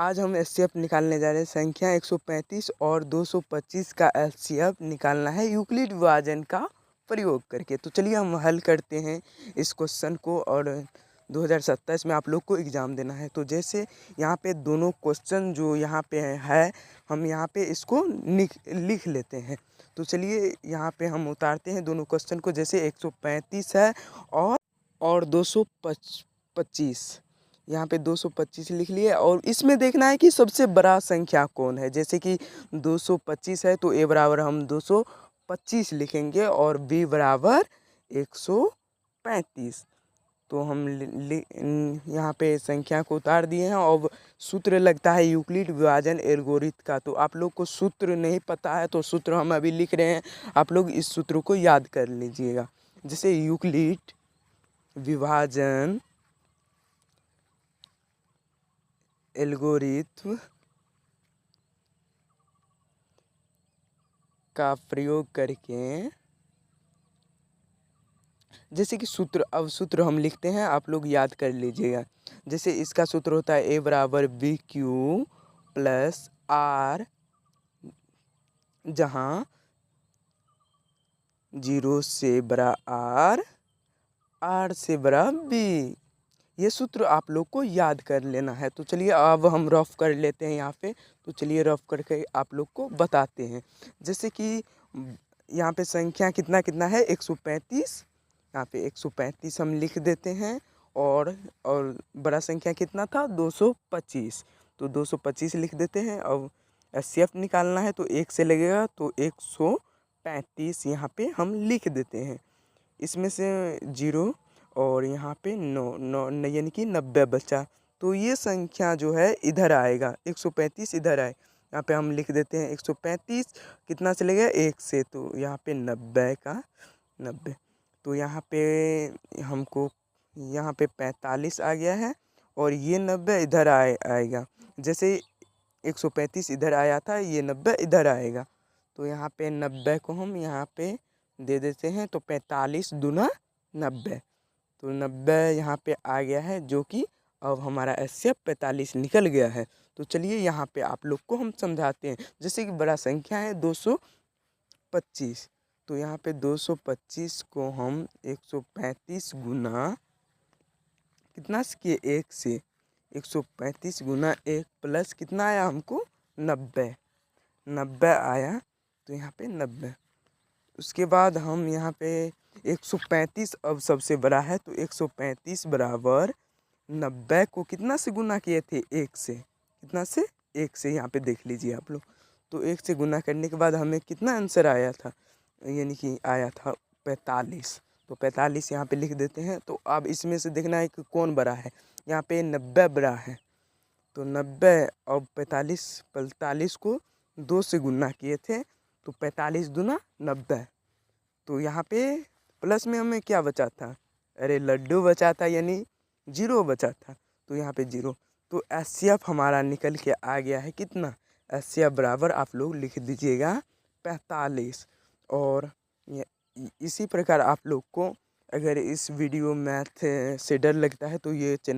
आज हम एचसीएफ निकालने जा रहे हैं। संख्या 135 और 225 का एचसीएफ निकालना है यूक्लिड विभाजन का प्रयोग करके। तो चलिए हम हल करते हैं इस क्वेश्चन को, और 2027 में आप लोग को एग्ज़ाम देना है। तो जैसे यहाँ पे दोनों क्वेश्चन जो यहाँ पे है, हम यहाँ पे इसको लिख लेते हैं। तो चलिए यहाँ पे हम उतारते हैं दोनों क्वेश्चन को। जैसे 135 है और 225, यहाँ पे 225 लिख लिए, और इसमें देखना है कि सबसे बड़ा संख्या कौन है। जैसे कि 225 है तो ए बराबर हम 225 लिखेंगे और बी बराबर 135। तो हम यहाँ पे संख्या को उतार दिए हैं। और सूत्र लगता है यूक्लिड विभाजन एल्गोरिथम का। तो आप लोग को सूत्र नहीं पता है तो सूत्र हम अभी लिख रहे हैं, आप लोग इस सूत्र को याद कर लीजिएगा। जैसे यूक्लिड विभाजन एल्गोरिथम का प्रयोग करके, जैसे कि सूत्र हम लिखते हैं, आप लोग याद कर लीजिएगा। जैसे इसका सूत्र होता है ए बराबर बी क्यू प्लस आर, जहाँ 0 से बड़ा आर से बड़ा बी। ये सूत्र आप लोग को याद कर लेना है। तो चलिए अब हम रफ कर लेते हैं यहाँ पे। तो चलिए रफ करके आप लोग को बताते हैं। जैसे कि यहाँ पे संख्या कितना कितना है, 135। यहाँ पे 135 हम लिख देते हैं, और बड़ा संख्या कितना था, 225। तो 225 लिख देते हैं। अब एचसीएफ निकालना है तो 1 से लगेगा, तो 135 यहाँ पे हम लिख देते हैं। इसमें से 0 और यहाँ पे 9 यानी कि 90 बचा। तो ये संख्या जो है इधर आएगा, 135 इधर आए। यहाँ पे हम लिख देते हैं 135 कितना चलेगा, 1 से, तो यहाँ पे 90 का 90। तो यहाँ पे हमको यहाँ पे 45 आ गया है, और ये 90 इधर आएगा। जैसे 135 इधर आया था, ये 90 इधर आएगा। तो यहाँ पे 90 को हम यहाँ पे दे देते हैं। तो 45 दूना 90, तो 90 यहाँ पे आ गया है, जो कि अब हमारा एचसीएफ 45 निकल गया है। तो चलिए यहाँ पे आप लोग को हम समझाते हैं। जैसे कि बड़ा संख्या है 225, तो यहाँ पे 225 को हम 135 गुना कितना से किए, 1 से। 135 गुना 1 प्लस कितना आया हमको, 90 आया। तो यहाँ पे 90। उसके बाद हम यहाँ पे 135 अब सबसे बड़ा है, तो 135 बराबर 90 को कितना से गुना किए थे, 1 से। कितना से, 1 से। यहाँ पे देख लीजिए आप लोग। तो 1 से गुना करने के बाद हमें कितना आंसर आया था, यानी कि आया था 45। तो 45 यहाँ पे लिख देते हैं। तो अब इसमें से देखना है कि कौन बड़ा है। यहाँ पे 90 बड़ा है, तो 90 और 45 को 2 से गुना किए थे, तो 45 दूना 90। तो यहाँ पे प्लस में हमें क्या बचा था, अरे लड्डू बचा था, यानी 0 बचा था। तो यहाँ पे 0। तो एचसीएफ हमारा निकल के आ गया है कितना, एचसीएफ बराबर आप लोग लिख दीजिएगा 45। और इसी प्रकार आप लोग को अगर इस वीडियो मैथ से डर लगता है तो ये चैनल